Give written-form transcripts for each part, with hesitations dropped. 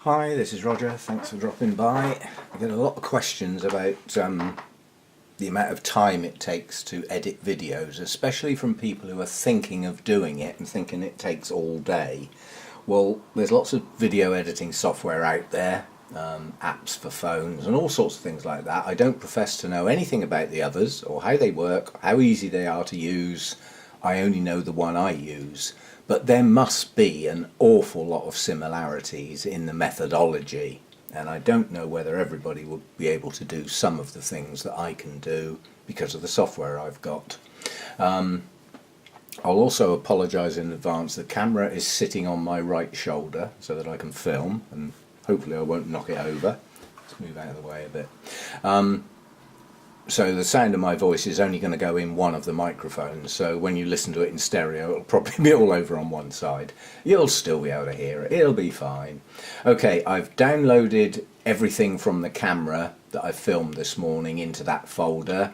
Hi, this is Roger. Thanks for dropping by. I get a lot of questions about the amount of time it takes to edit videos, especially from people who are thinking of doing it and thinking it takes all day. Well, there's lots of video editing software out there, apps for phones and all sorts of things like that. I don't profess to know anything about the others or how they work, how easy they are to use. I only know the one I use. But there must be an awful lot of similarities in the methodology, and I don't know whether everybody would be able to do some of the things that I can do because of the software I've got. I'll also apologise in advance. The camera is sitting on my right shoulder so that I can film, and hopefully I won't knock it over. Let's move out of the way a bit. So the sound of my voice is only going to go in one of the microphones, so when you listen to it in stereo it'll probably be all over on one side. You'll still be able to hear it, it'll be fine. Okay, I've downloaded everything from the camera that I filmed this morning into that folder.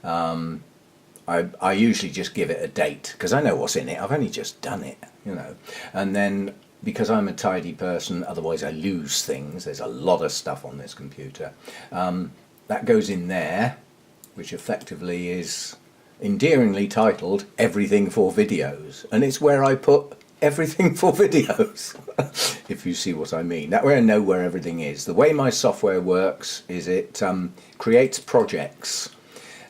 I usually just give it a date, because I know what's in it, I've only just done it, you know. And then, because I'm a tidy person, otherwise I lose things, there's a lot of stuff on this computer, that goes in there, which effectively is endearingly titled Everything for Videos, and it's where I put everything for videos, if you see what I mean. That way I know where everything is. The way my software works is it creates projects,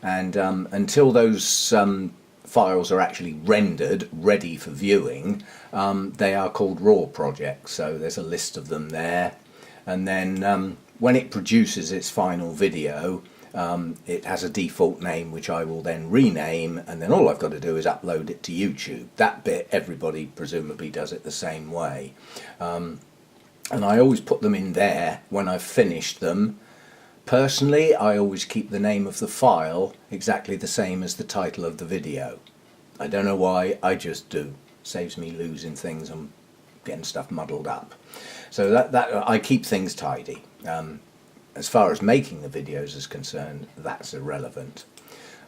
and until those files are actually rendered, ready for viewing, they are called raw projects, so there's a list of them there, and then when it produces its final video, it has a default name which I will then rename, and then all I've got to do is upload it to YouTube. That bit everybody presumably does it the same way, and I always put them in there when I've finished them. Personally, I always keep the name of the file exactly the same as the title of the video. I don't know why, I just do. Saves me losing things and getting stuff muddled up. So that I keep things tidy. As far as making the videos is concerned, that's irrelevant.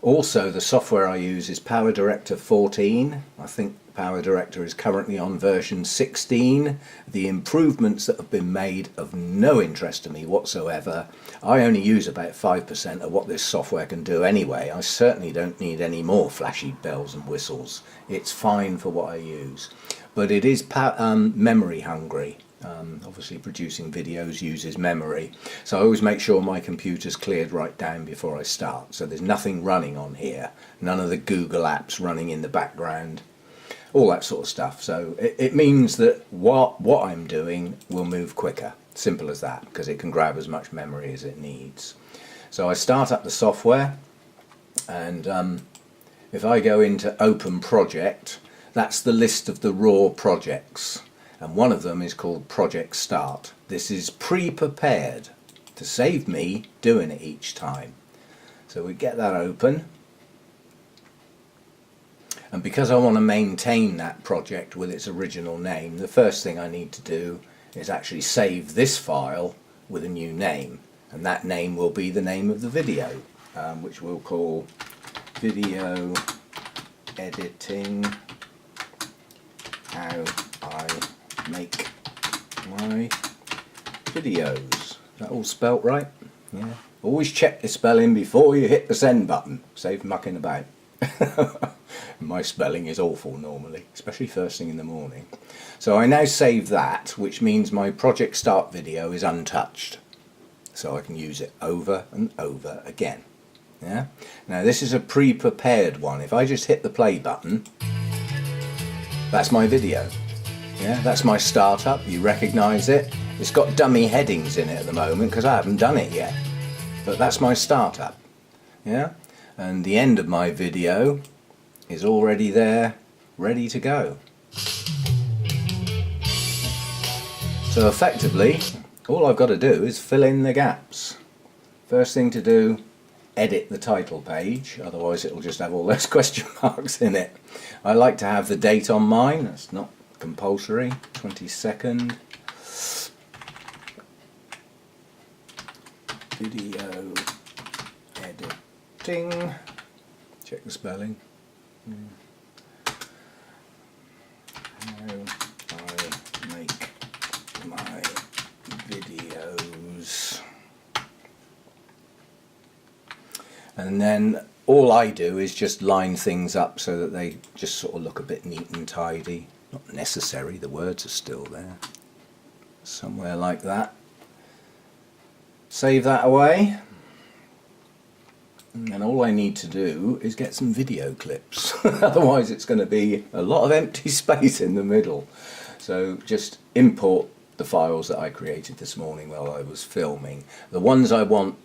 Also, the software I use is PowerDirector 14. I think PowerDirector is currently on version 16. The improvements that have been made of no interest to me whatsoever. I only use about 5% of what this software can do anyway. I certainly don't need any more flashy bells and whistles. It's fine for what I use. But it is memory hungry. Obviously producing videos uses memory, so I always make sure my computer's cleared right down before I start, so there's nothing running on here, none of the Google apps running in the background, all that sort of stuff. So it means that what I'm doing will move quicker, simple as that, because it can grab as much memory as it needs. So I start up the software, and if I go into Open Project, that's the list of the raw projects. And one of them is called Project Start. This is pre-prepared to save me doing it each time. So we get that open. And because I want to maintain that project with its original name, the first thing I need to do is actually save this file with a new name. And that name will be the name of the video, which we'll call Video Editing How I Make My Videos. Is that all spelt right? Yeah. Always check the spelling before you hit the send button. Save mucking about. My spelling is awful normally, especially first thing in the morning. So I now save that, which means my Project Start video is untouched. So I can use it over and over again. Yeah. Now this is a pre-prepared one. If I just hit the play button, that's my video. Yeah, that's my startup. You recognise it. It's got dummy headings in it at the moment because I haven't done it yet. But that's my startup. Yeah, and the end of my video is already there, ready to go. So effectively, all I've got to do is fill in the gaps. First thing to do, edit the title page, otherwise it'll just have all those question marks in it. I like to have the date on mine. That's not compulsory. 22nd. Video editing. Check the spelling. How I make my And then all I do is just line things up so that they just sort of look a bit neat and tidy. Not necessary, the words are still there. Somewhere like that. Save that away. And all I need to do is get some video clips. Otherwise it's going to be a lot of empty space in the middle. So just import the files that I created this morning while I was filming. The ones I want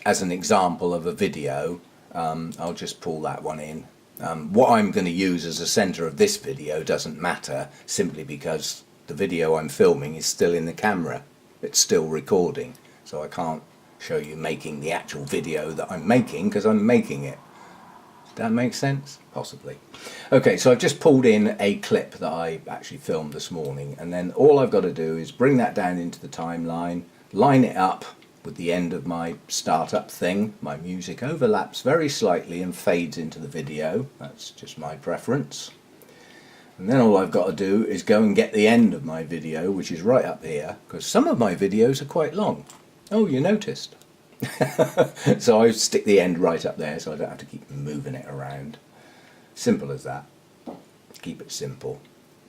as an example of a video, I'll just pull that one in. What I'm going to use as a center of this video doesn't matter, simply because the video I'm filming is still in the camera. It's still recording, so I can't show you making the actual video that I'm making because I'm making it. Does that make sense? Possibly. Okay, so I've just pulled in a clip that I actually filmed this morning, and then all I've got to do is bring that down into the timeline, line it up with the end of my startup thing. My music overlaps very slightly and fades into the video. That's just my preference. And then all I've got to do is go and get the end of my video, which is right up here, because some of my videos are quite long. Oh, you noticed. So I stick the end right up there so I don't have to keep moving it around. Simple as that. Keep it simple.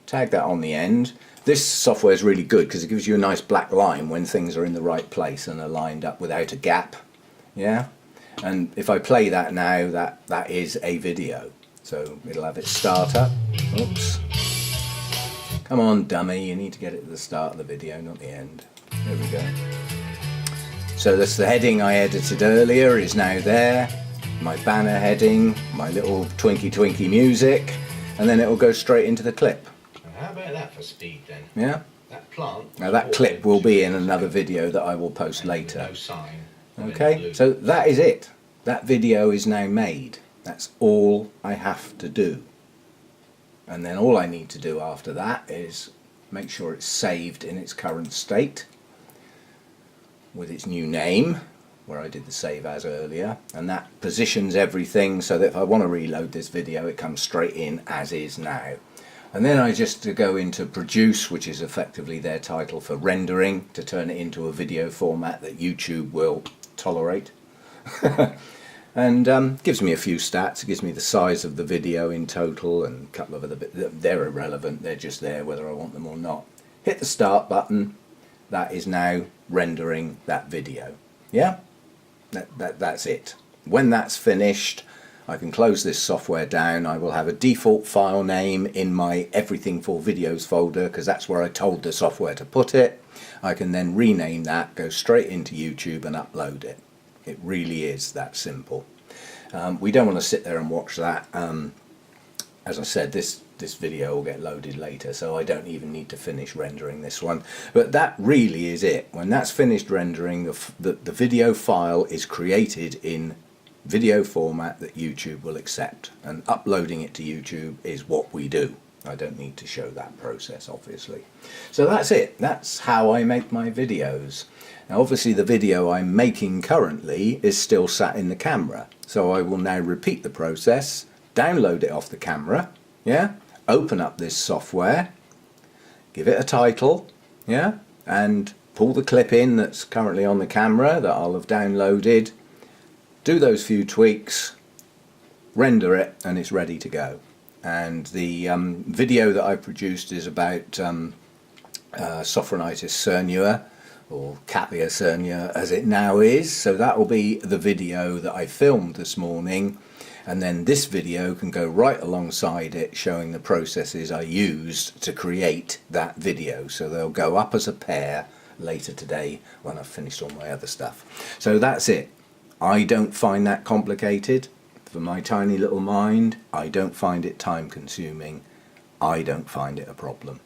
Tag that on the end. This software is really good because it gives you a nice black line when things are in the right place and are lined up without a gap. Yeah? And if I play that now, that is a video. So it'll have its starter. Oops. Come on, dummy, you need to get it at the start of the video, not the end. There we go. So that's the heading I edited earlier is now there. My banner heading, my little twinky music, and then it will go straight into the clip. How about that for speed then? Yeah? That plant. Now that clip will be in another video that I will post later. No sign. Okay, so that is it. That video is now made. That's all I have to do. And then all I need to do after that is make sure it's saved in its current state with its new name, where I did the save as earlier, and that positions everything so that if I want to reload this video it comes straight in as is now. And then I just go into produce, which is effectively their title for rendering, to turn it into a video format that YouTube will tolerate. And gives me a few stats. It gives me the size of the video in total and a couple of other bits. They're irrelevant, they're just there whether I want them or not. Hit the start button. That is now rendering that video. Yeah? That's it. When that's finished, I can close this software down. I will have a default file name in my Everything for Videos folder because that's where I told the software to put it. I can then rename that, go straight into YouTube and upload it. It really is that simple. We don't want to sit there and watch that. As I said, this video will get loaded later, so I don't even need to finish rendering this one. But that really is it. When that's finished rendering, the video file is created in video format that YouTube will accept, and uploading it to YouTube is what we do. I don't need to show that process, obviously. So that's it. That's how I make my videos. Now obviously the video I'm making currently is still sat in the camera, so I will now repeat the process, download it off the camera, yeah, open up this software, give it a title, yeah, and pull the clip in that's currently on the camera that I'll have downloaded, do those few tweaks, render it, and it's ready to go. And the video that I produced is about Sophronitis cernua, or Cattleya cernua as it now is, so that will be the video that I filmed this morning, and then this video can go right alongside it showing the processes I used to create that video, so they'll go up as a pair later today when I've finished all my other stuff. So that's it. I don't find that complicated. For my tiny little mind, I don't find it time consuming. I don't find it a problem.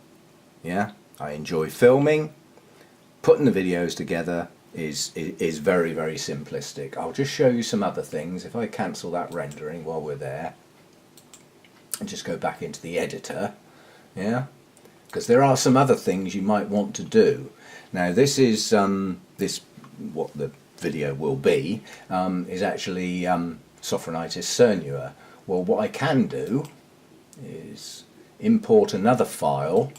Yeah, I enjoy filming. Putting the videos together is very, very simplistic. I'll just show you some other things. If I cancel that rendering while we're there and just go back into the editor, yeah, because there are some other things you might want to do. Now this is what the video will be, is actually Sophronitis cernua. Well, what I can do is import another file,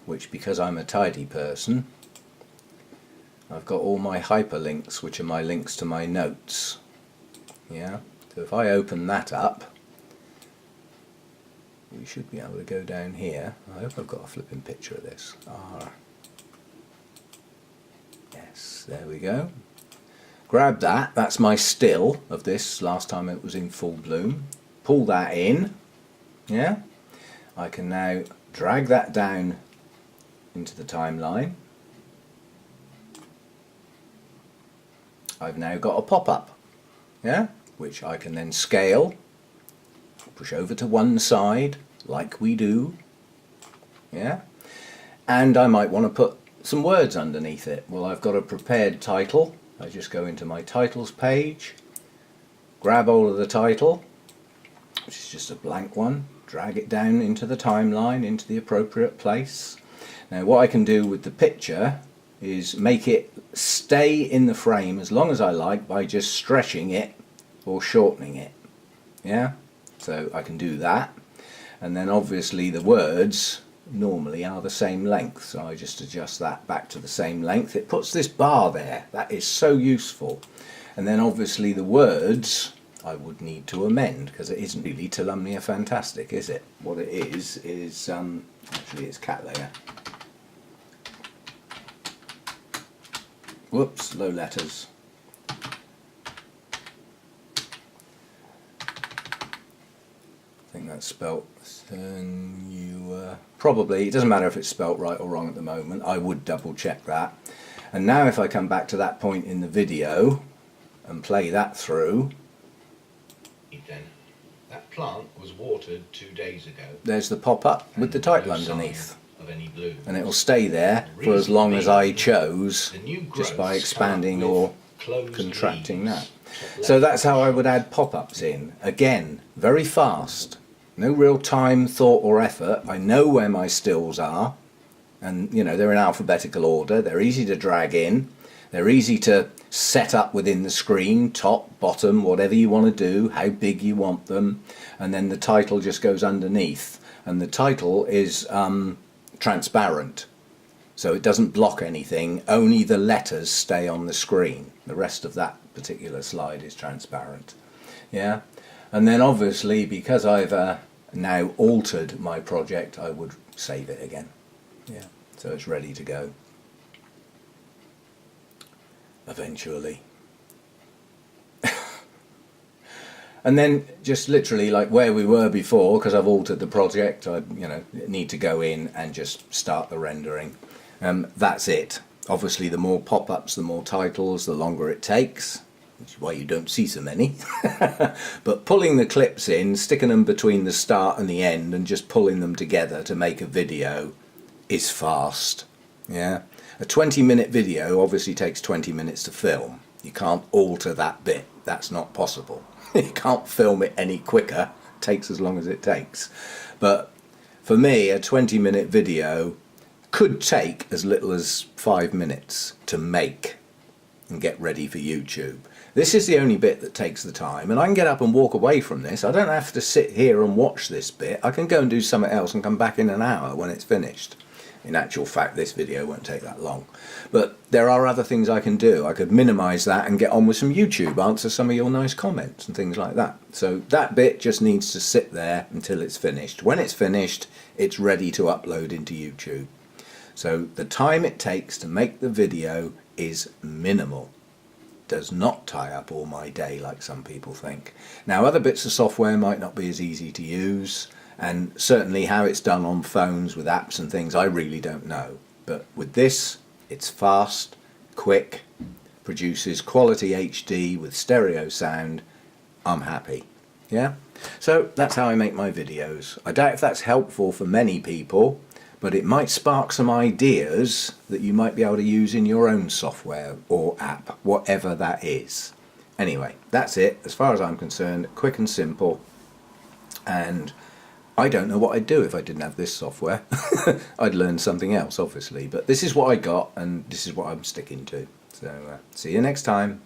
which, because I'm a tidy person, I've got all my hyperlinks, which are my links to my notes. Yeah, so if I open that up, we should be able to go down here. I hope I've got a flipping picture of this. Yes, there we go. Grab that, that's my still of this last time it was in full bloom. Pull that in, yeah. I can now drag that down into the timeline. I've now got a pop-up, yeah, which I can then scale, push over to one side like we do, yeah, and I might want to put some words underneath it. Well, I've got a prepared title. I just go into my titles page, grab hold of the title, which is just a blank one, drag it down into the timeline, into the appropriate place. Now what I can do with the picture is make it stay in the frame as long as I like by just stretching it or shortening it. Yeah, so I can do that, and then obviously the words normally are the same length, so I just adjust that back to the same length. It puts this bar there, that is so useful. And then obviously the words I would need to amend, because it isn't really Telumnia Fantastic, is it? What it is actually it's cat layer. Whoops, low letters. I think that's spelt probably, it doesn't matter if it's spelt right or wrong at the moment, I would double check that. And now if I come back to that point in the video and play that through, then that plant was watered 2 days ago. There's the pop-up with the title underneath. Of any bloom. And it will stay there for as long as I chose, just by expanding or contracting that. So that's how I would add pop-ups in. Again, very fast. No real time, thought or effort. I know where my stills are, and you know they're in alphabetical order. They're easy to drag in. They're easy to set up within the screen, top, bottom, whatever you want to do, how big you want them, and then the title just goes underneath. And the title is transparent, so it doesn't block anything, only the letters stay on the screen. The rest of that particular slide is transparent. Yeah, and then obviously because I've now altered my project, I would save it again. Yeah, so it's ready to go eventually. And then just literally like where we were before, because I've altered the project, I need to go in and just start the rendering. That's it. Obviously the more pop-ups, the more titles, the longer it takes, which is why you don't see so many. But pulling the clips in, sticking them between the start and the end and just pulling them together to make a video is fast. Yeah, a 20-minute video obviously takes 20 minutes to film. You can't alter that bit, that's not possible. You can't film it any quicker, it takes as long as it takes. But for me, a 20-minute video could take as little as 5 minutes to make and get ready for YouTube. This is the only bit that takes the time, and I can get up and walk away from this. I don't have to sit here and watch this bit. I can go and do something else and come back in an hour when it's finished. In actual fact, this video won't take that long. But there are other things I can do. I could minimize that and get on with some YouTube, answer some of your nice comments and things like that. So that bit just needs to sit there until it's finished. When it's finished, it's ready to upload into YouTube. So the time it takes to make the video is minimal. Does not tie up all my day like some people think. Now other bits of software might not be as easy to use, and certainly how it's done on phones with apps and things I really don't know. But with this, it's fast, quick, produces quality HD with stereo sound. I'm happy. Yeah? So that's how I make my videos. I doubt if that's helpful for many people, but it might spark some ideas that you might be able to use in your own software or app, whatever that is. Anyway, that's it. As far as I'm concerned, quick and simple. And I don't know what I'd do if I didn't have this software. I'd learn something else, obviously. But this is what I got, and this is what I'm sticking to. So, see you next time.